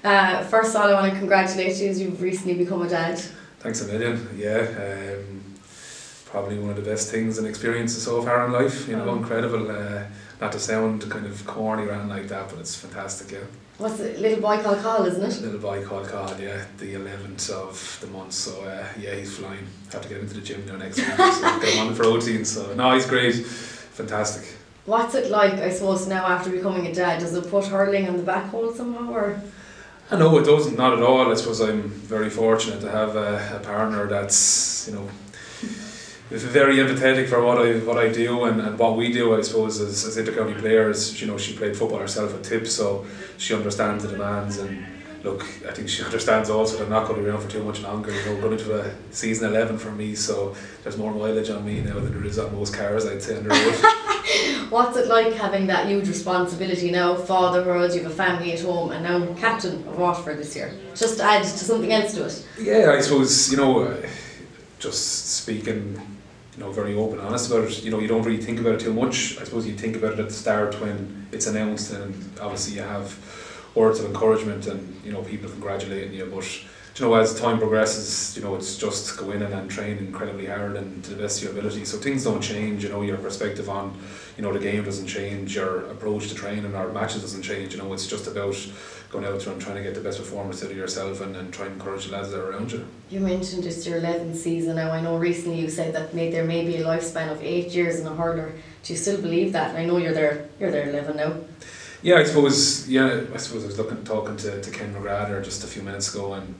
First of all, I want to congratulate you as you've recently become a dad. Thanks a million. Yeah, probably one of the best things and experiences so far in life. You know, incredible. Not to sound kind of corny or anything like that, but it's fantastic. Yeah. What's it? Little boy called Carl, isn't it? Little boy called Cod, yeah, the 11th of the month. So yeah, he's flying. Have to get into the gym now next week. So get him on the protein. So no, he's great. Fantastic. What's it like, I suppose, now after becoming a dad? Does it put hurling on the back hold somehow, or? No, it doesn't, not at all. I suppose I'm very fortunate to have a partner that's, you know, very empathetic for what I do and what we do. I suppose as intercounty players, you know, she played football herself at Tip, so she understands the demands. And look, I think she understands also that I'm not going to be around for too much longer. You know, going into a season 11 for me, so there's more mileage on me now than there is on most cars, I'd say, on the road. What's it like having that huge responsibility now, fatherhood, you have a family at home, and now captain of Waterford this year? Just to add to something else to it. Yeah, I suppose, you know, just speaking, you know, very open and honest about it, you know, you don't really think about it too much. I suppose you think about it at the start when it's announced, and obviously you have words of encouragement and, you know, people congratulating you, but you know, as time progresses, you know, it's just go in and train incredibly hard and to the best of your ability. So things don't change, you know, your perspective on, you know, the game doesn't change, your approach to training or matches doesn't change, you know, it's just about going out there and trying to get the best performance out of yourself and try and encourage the lads that are around you. You mentioned it's your 11th season now. I know recently you said that there may be a lifespan of 8 years in a hurler. Do you still believe that? I know you're there 11 now. Yeah, I suppose I was talking to Ken McGrath just a few minutes ago, and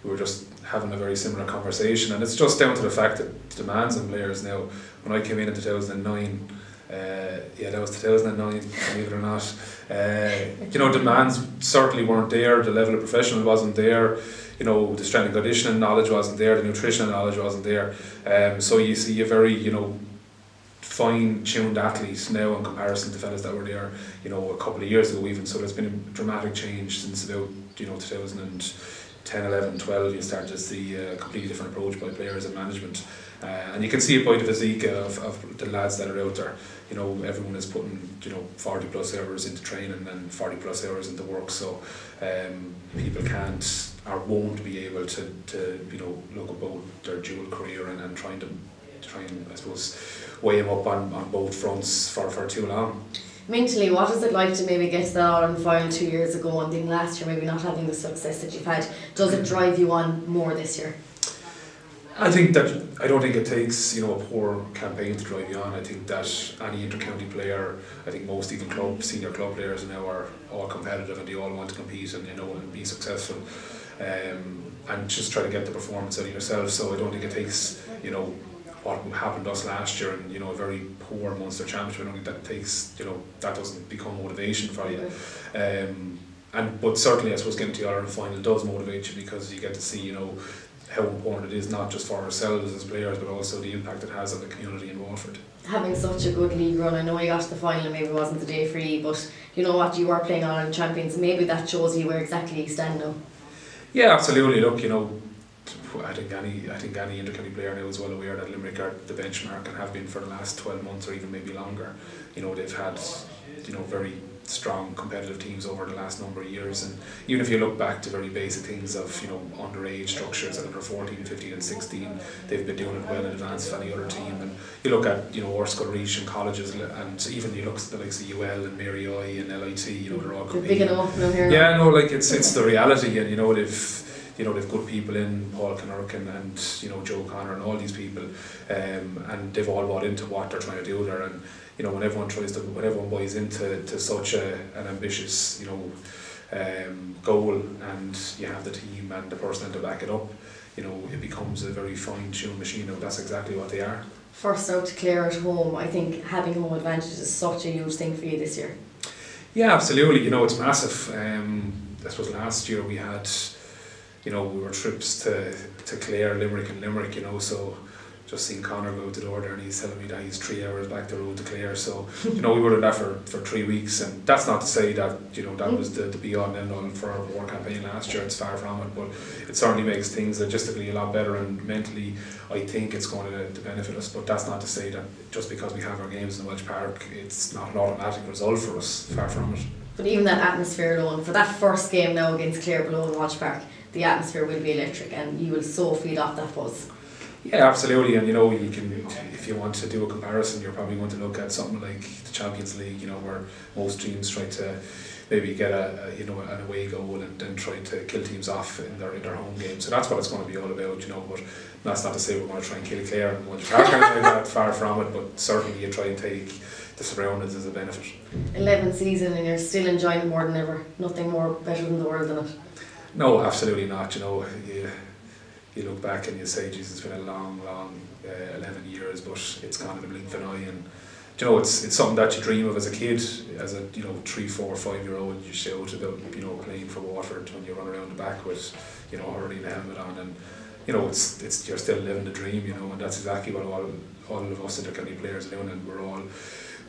we were just having a very similar conversation, and it's just down to the fact that demands on players now. When I came in 2009, that was 2009, believe it or not, you know, demands certainly weren't there, the level of professional wasn't there, you know, the strength and conditioning knowledge wasn't there, the nutritional knowledge wasn't there, so you see a very, you know, fine-tuned athletes now in comparison to fellas that were there, you know, a couple of years ago even. So there's been a dramatic change since about, you know, 2010, 11, 12. You start to see a completely different approach by players and management, and you can see it by the physique of the lads that are out there. You know, everyone is putting, you know, 40 plus hours into training and 40 plus hours into work, so people can't or won't be able to you know, look about their dual career and try and I suppose weigh them up on both fronts for too long. Mentally, what is it like to maybe get to that Ireland final 2 years ago and then last year maybe not having the success that you've had? Does it drive you on more this year? I don't think it takes, you know, a poor campaign to drive you on. I think that any inter-county player, I think most even senior club players now are all competitive and they all want to compete and, you know, and be successful, and just try to get the performance out of yourself. So I don't think it takes, you know, what happened to us last year and, you know, a very poor Munster Championship. I don't think that takes, you know, that doesn't become motivation for you. But certainly I suppose getting to the Ireland final does motivate you, because you get to see, you know, how important it is not just for ourselves as players but also the impact it has on the community in Waterford. Having such a good league run, I know you got to the final and maybe it wasn't the day for you, but you know what, you were playing Ireland champions, maybe that shows you where exactly you stand now. Yeah, absolutely. Look, you know, I think any intercounty player now is well aware that Limerick are the benchmark and have been for the last 12 months or even maybe longer. You know, they've had, you know, very strong competitive teams over the last number of years, and even if you look back to very basic things of, you know, underage structures at under 14, 15 and 16, they've been doing it well in advance of any other team. And you look at, you know, Orskell Reach and colleges, and even you look at the likes of UL and Mary I and LIT, you know, they're all competing. They're big enough now here. Yeah, no, like it's the reality, and you know, they've good people in Paul Kinnerkin and, you know, Joe Connor and all these people, and they've all bought into what they're trying to do there. And you know, when everyone buys into such an ambitious, you know, goal, and you have the team and the personnel to back it up, you know, it becomes a very fine-tuned machine, and that's exactly what they are. First out to Clare at home, I think having home advantage is such a huge thing for you this year. Yeah, absolutely. You know, it's massive. I suppose last year we had, you know, we were trips to Clare, Limerick and Limerick, you know, so just seeing Conor go out the door there and he's telling me that he's 3 hours back the road to Clare, so you know, we were in that for 3 weeks, and that's not to say that, you know, that was the be all and end all for our war campaign last year. It's far from it, but it certainly makes things logistically a lot better, and mentally I think it's going to benefit us. But that's not to say that just because we have our games in the Welsh Park it's not an automatic result for us, far from it. But even that atmosphere alone, for that first game now against Clare below in Watch Park, the atmosphere will be electric and you will so feed off that buzz. Yeah, absolutely, and you know, you can, if you want to do a comparison, you're probably going to look at something like the Champions League, you know, where most teams try to maybe get an away goal and then try to kill teams off in their home game. So that's what it's going to be all about, you know. But that's not to say we're going to try and kill Clare and Watch Park or anything like that. Far from it, but certainly you try and take the surroundings as a benefit. 11th season and you're still enjoying it more than ever. Nothing more better than the world than it. No, absolutely not. You know, you look back and you say, Jesus, it's been a long 11 years, but it's gone in a blink of an eye. And you know, it's something that you dream of as a kid, as a 3, 4, 5-year-old. You shout about playing for Waterford when you run around the back with hurling the helmet on, and you know it's you're still living the dream, you know, and that's exactly what all of us intercounty players are doing, and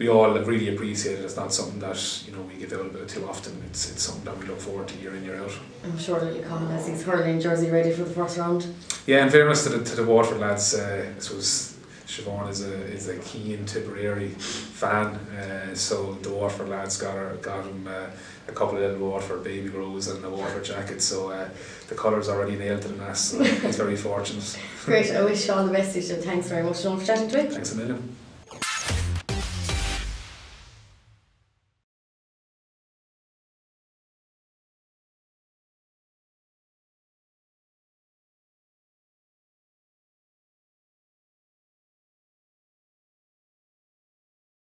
we all really appreciate it. It's not something that we give out about too often. It's something that we look forward to year in, year out. I'm sure it'll come as he's hurling jersey ready for the first round. Yeah, in fairness to the Waterford lads, I suppose Siobhan is a keen Tipperary fan, so the Waterford lads got him a couple of little Waterford baby grows and a Waterford jacket, so the colours already nailed to the mast, so he's very fortunate. Great, I wish you all the best. Thanks very much, Noel, for chatting to me. Thanks a million.